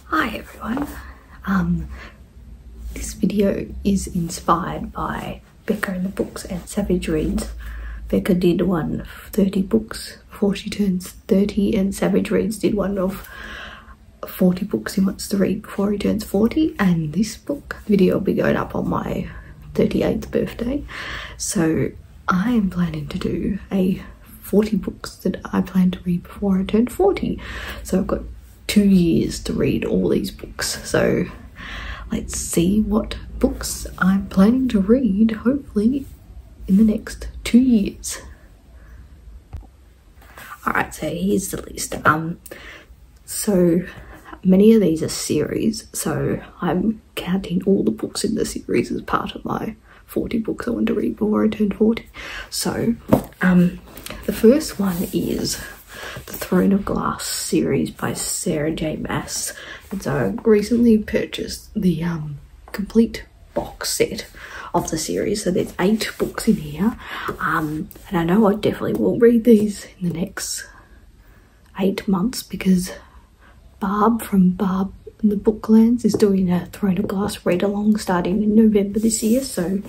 Hi everyone, this video is inspired by Becca and the books and Savidgereads. Becca did one of 30 books before she turns 30, and Savidgereads did one of 40 books he wants to read before he turns 40, and this book video will be going up on my 38th birthday. So I am planning to do a 40 books that I plan to read before I turn 40. So I've got 2 years to read all these books. So let's see what books I'm planning to read, hopefully in the next 2 years. Alright, so here's the list. So many of these are series, so I'm counting all the books in the series as part of my 40 books I want to read before I turn 40. So the first one is the Throne of Glass series by Sarah J. Maas. And so I recently purchased the complete box set of the series. So there's 8 books in here. And I know I definitely will read these in the next 8 months because Barb from Barb and the Booklands is doing a Throne of Glass read along starting in November this year. So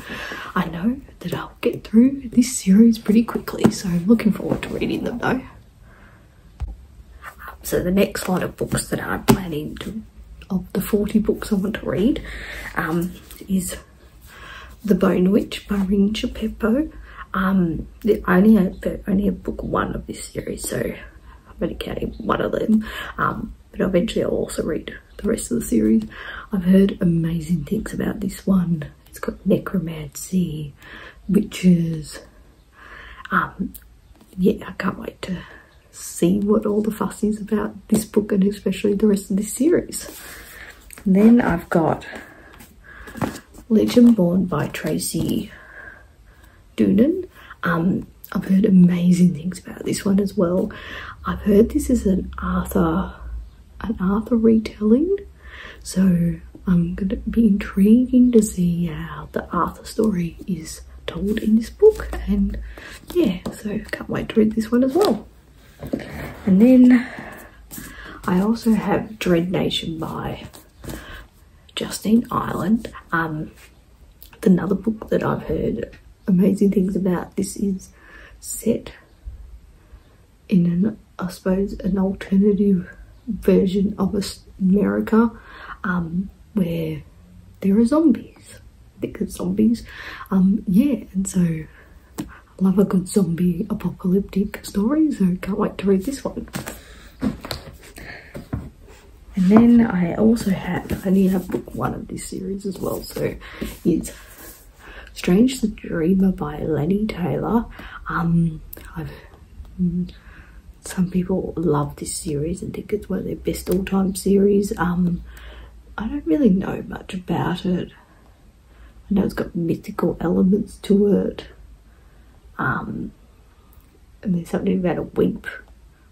I know that I'll get through this series pretty quickly. So I'm looking forward to reading them though. So the next lot of books that I'm planning to, of the 40 books I want to read, is The Bone Witch by Ring Chapeppo. I only have book 1 of this series, so I'm only counting one of them. But eventually I'll also read the rest of the series. I've heard amazing things about this one. It's got necromancy, witches. Yeah, I can't wait to see what all the fuss is about this book and especially the rest of this series. And then I've got Legend Born by Tracy Doonan. I've heard amazing things about this one as well. I've heard this is an Arthur retelling, so I'm gonna be intriguing to see how the Arthur story is told in this book, and yeah, so I can't wait to read this one as well. And then I also have Dread Nation by Justine Ireland. Another book that I've heard amazing things about. This is set in I suppose an alternative version of America, where there are zombies. I think it's zombies. Yeah, and so I love a good zombie apocalyptic story, so can't wait to read this one. And then I also have, I only have book 1 of this series as well, so it's Strange the Dreamer by Lenny Taylor. Some people love this series and think it's one of their best all-time series. I don't really know much about it. I know it's got mythical elements to it. And there's something about a weep,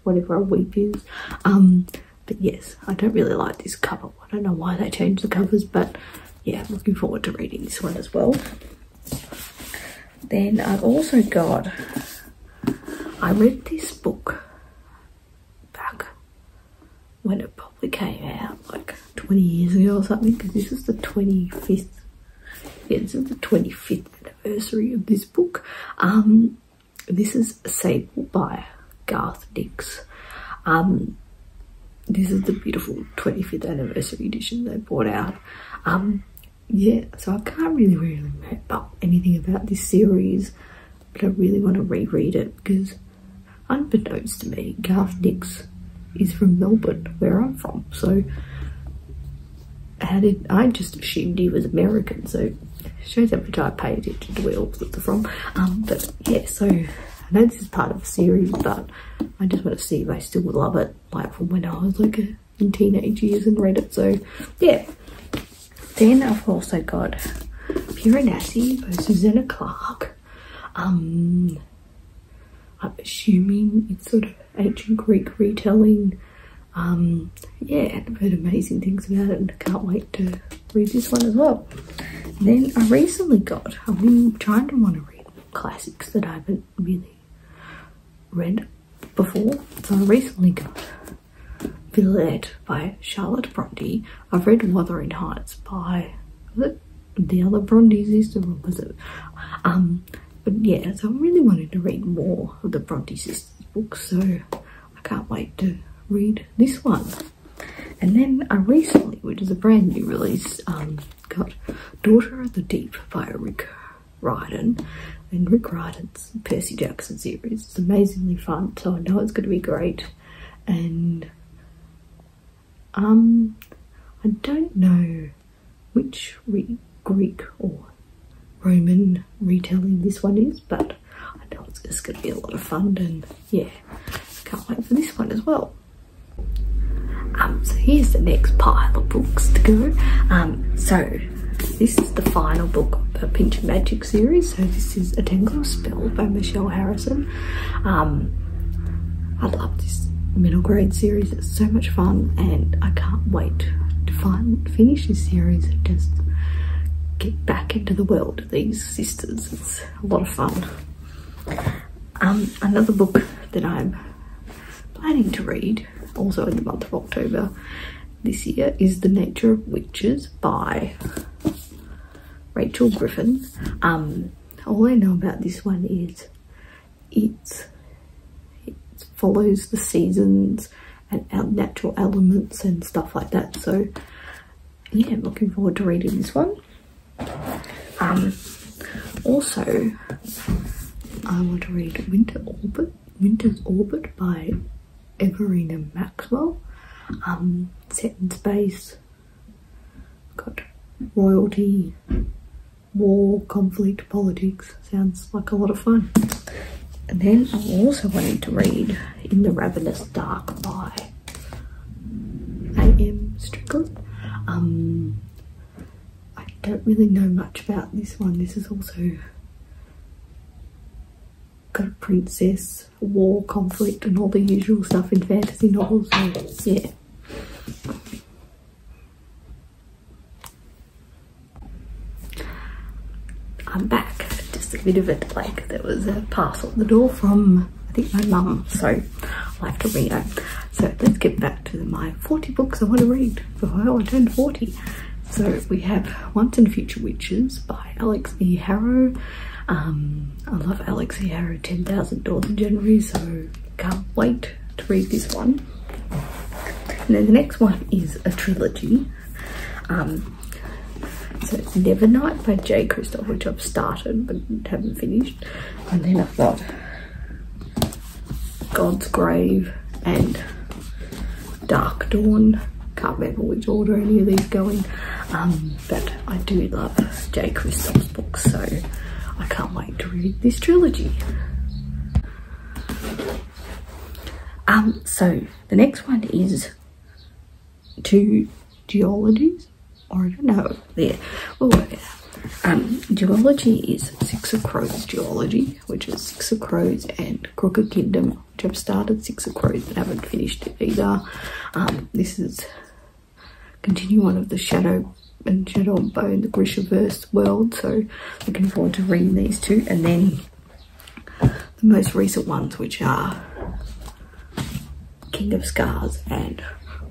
whatever a weep is. But yes, I don't really like this cover. I don't know why they changed the covers, but yeah, I'm looking forward to reading this one as well. Then I've also got, I read this book back when it probably came out, like 20 years ago or something, because this is the 25th. Yeah, this is the 25th anniversary of this book. This is Sable by Garth Nix. This is the beautiful 25th anniversary edition they brought out. Yeah, so I can't really remember anything about this series, but I really want to reread it because, unbeknownst to me, Garth Nix is from Melbourne, where I'm from. So I just assumed he was American, so it shows how much I pay attention to where all sorts are from. But yeah, so I know this is part of the series, but I just want to see if I still would love it, like from when I was like in teenage years and read it. So yeah. Then I've also got Piranesi by Susanna Clarke. I'm assuming it's sort of ancient Greek retelling. Yeah, I've heard amazing things about it and I can't wait to read this one as well. And then I recently got, I've been trying to want to read classics that I haven't really read before. So I recently got Villette by Charlotte Bronte. I've read Wuthering Heights by, was it the other Bronte sister, or was it? But yeah, so I'm really wanting to read more of the Bronte sisters books, so I can't wait to read this one. And then I recently, which is a brand new release, got Daughter of the Deep by Rick Riordan. And Rick Riordan's Percy Jackson series. It's amazingly fun, so I know it's going to be great. And I don't know which Greek or Roman retelling this one is, but I know it's just going to be a lot of fun, and yeah, I can't wait for this one as well. So here's the next pile of books to go. So this is the final book of the Pinch of Magic series. So this is A Tangle of Spells by Michelle Harrison. I love this middle grade series. It's so much fun, and I can't wait to finish this series and just get back into the world of these sisters. It's a lot of fun. Another book that I'm planning to read, also in the month of October this year, is The Nature of Witches by Rachel Griffin. All I know about this one is it follows the seasons and natural elements and stuff like that. So yeah, I'm looking forward to reading this one. Also, I want to read Winter's Orbit by Everina Maxwell. Set in space, got royalty, war, conflict, politics. Sounds like a lot of fun. And then I'm also wanting to read In the Ravenous Dark by A.M. Strickland. I don't really know much about this one. This is also got a princess, war, conflict, and all the usual stuff in fantasy novels. So yeah. I'm back. Just a bit of a delay. There was a parcel at the door from, I think, my mum, so I'll have to ring her. So let's get back to my 40 books I want to read before I turn 40. So we have Once and Future Witches by Alex E. Harrow. I love Alex E. Harrow, 10,000 Doors in January, so can't wait to read this one. And then the next one is a trilogy. So it's Nevernight by J. Kristoff, which I've started but haven't finished. And then I've got God's Grave and Dark Dawn. Can't remember which order any of these go in. But I do love J. Kristoff's books, so I can't wait to read this trilogy. So the next one is two duologies, or I don't know, yeah, we'll work it out. Duology is Six of Crows duology, which is Six of Crows and Crooked Kingdom, which I've started Six of Crows but haven't finished it either. This is continue on of the Shadow and Bone, the Grishaverse world, so looking forward to reading these two. And then the most recent ones, which are King of Scars and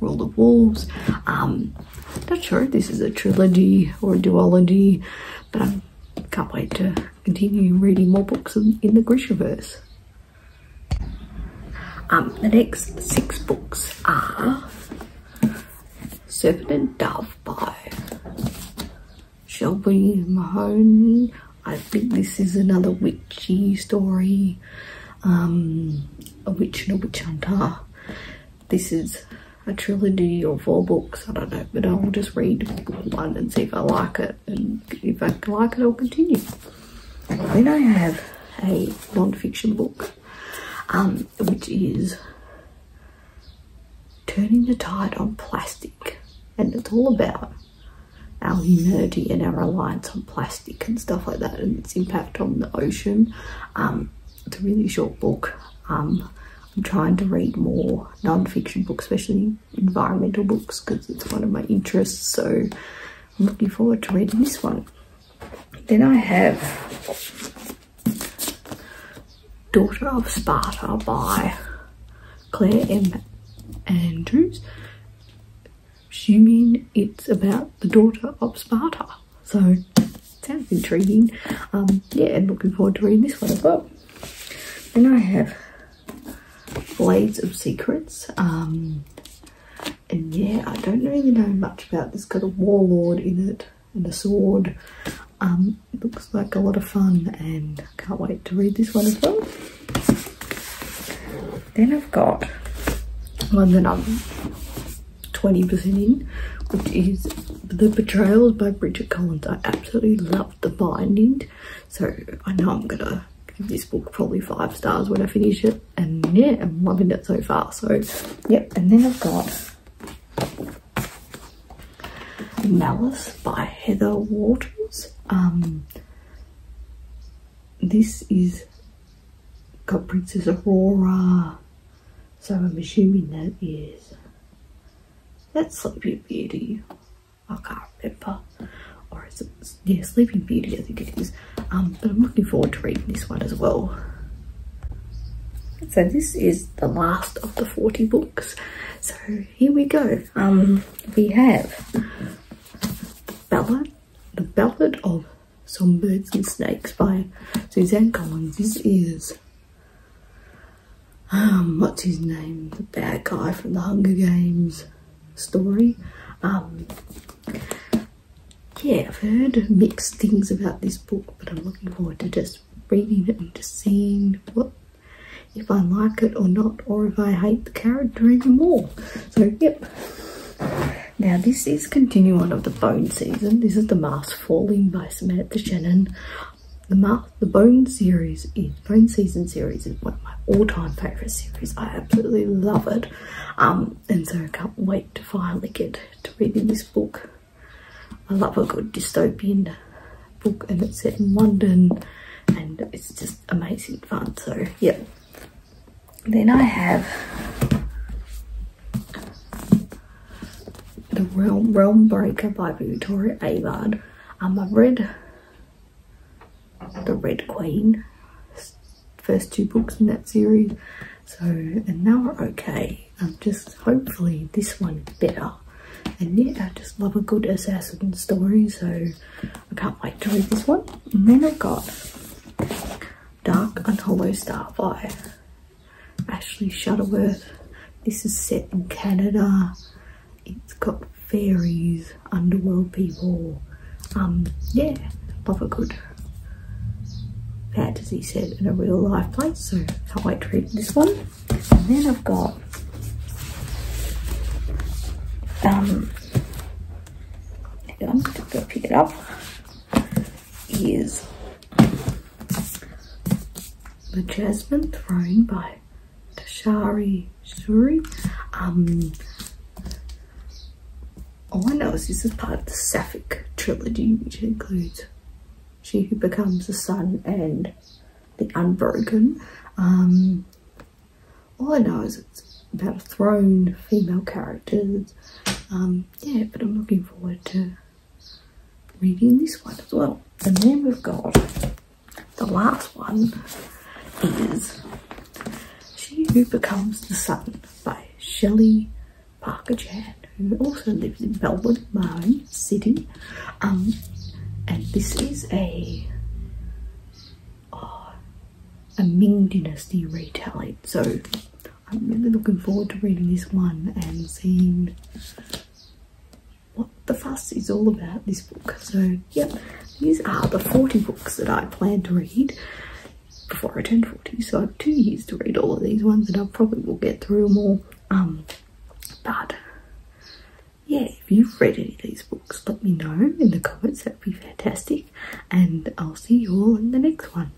Rule of Wolves. Not sure if this is a trilogy or a duology, but I can't wait to continue reading more books in the Grishaverse. The next 6 books are Serpent and Dove by Shelby Mahoney. I think this is another witchy story, a witch and a witch hunter. This is a trilogy or 4 books, I don't know, but I'll just read book 1 and see if I like it, and if I like it I'll continue. Then I have a non-fiction book, which is Turning the Tide on Plastic, and it's all about our humanity and our reliance on plastic and stuff like that, and its impact on the ocean. It's a really short book. I'm trying to read more non-fiction books, especially environmental books, because it's one of my interests, so I'm looking forward to reading this one. Then I have Daughter of Sparta by Claire M. Andrews. Assuming it's about the daughter of Sparta. So, sounds intriguing. Yeah, and looking forward to reading this one as well. Then I have Blades of Secrets. And yeah, I don't really know much about this. It's got a warlord in it and a sword. It looks like a lot of fun and I can't wait to read this one as well. Then I've got one that I'm 20% in, which is The Betrayals by Bridget Collins. I absolutely loved the binding, so I know I'm gonna give this book probably 5 stars when I finish it, and yeah, I'm loving it so far. So yep. And then I've got Malice by Heather Waters. This is got Princess Aurora, so I'm assuming that's Sleeping Beauty. I can't remember, or is it, yeah, Sleeping Beauty I think it is. But I'm looking forward to reading this one as well. So this is the last of the 40 books, so here we go. We have The Ballad of Songbirds and Snakes by Suzanne Collins. This is what's his name, the bad guy from the Hunger Games story. Yeah, I've heard mixed things about this book, but I'm looking forward to just reading it and just seeing if I like it or not, or if I hate the character even more. So yep. Now this is continuing of the Bone season. This is The Mask Falling by Samantha Shannon. The Bone season series is one of my all-time favourite series. I absolutely love it. And so I can't wait to finally get to reading this book. I love a good dystopian book, and it's set in London and it's just amazing fun. So yeah. Then I have The Realm Breaker by Victoria Avard. I've read The Red Queen, first 2 books in that series, so, and they were okay. Just hopefully this one is better. And yeah, I just love a good assassin story, so I can't wait to read this one. And then I've got Dark and Hollow Star by Ashley Shuttleworth. This is set in Canada. It's got fairies, underworld people. Yeah, love a good fantasy set in a real life place, so can't wait to read this one. And then I've got I'm just gonna pick it up, is The Jasmine Throne by Tashari Suri. All I know is this is part of the Sapphic trilogy, which includes She Who Becomes the Sun and The Unbroken. All I know is it's about a throne, female characters. Yeah, but I'm looking forward to reading this one as well. And then we've got the last one is She Who Becomes the Sun by Shelley Parker-Chan, who also lives in Melbourne, my own city. And this is a Ming Dynasty retelling, so I'm really looking forward to reading this one and seeing what the fuss is all about this book. So yep, these are the 40 books that I plan to read before I turn 40, so I have 2 years to read all of these ones, and I probably will get through them all. But yeah, if you've read any of these books, let me know in the comments. That would be fantastic, and I'll see you all in the next one.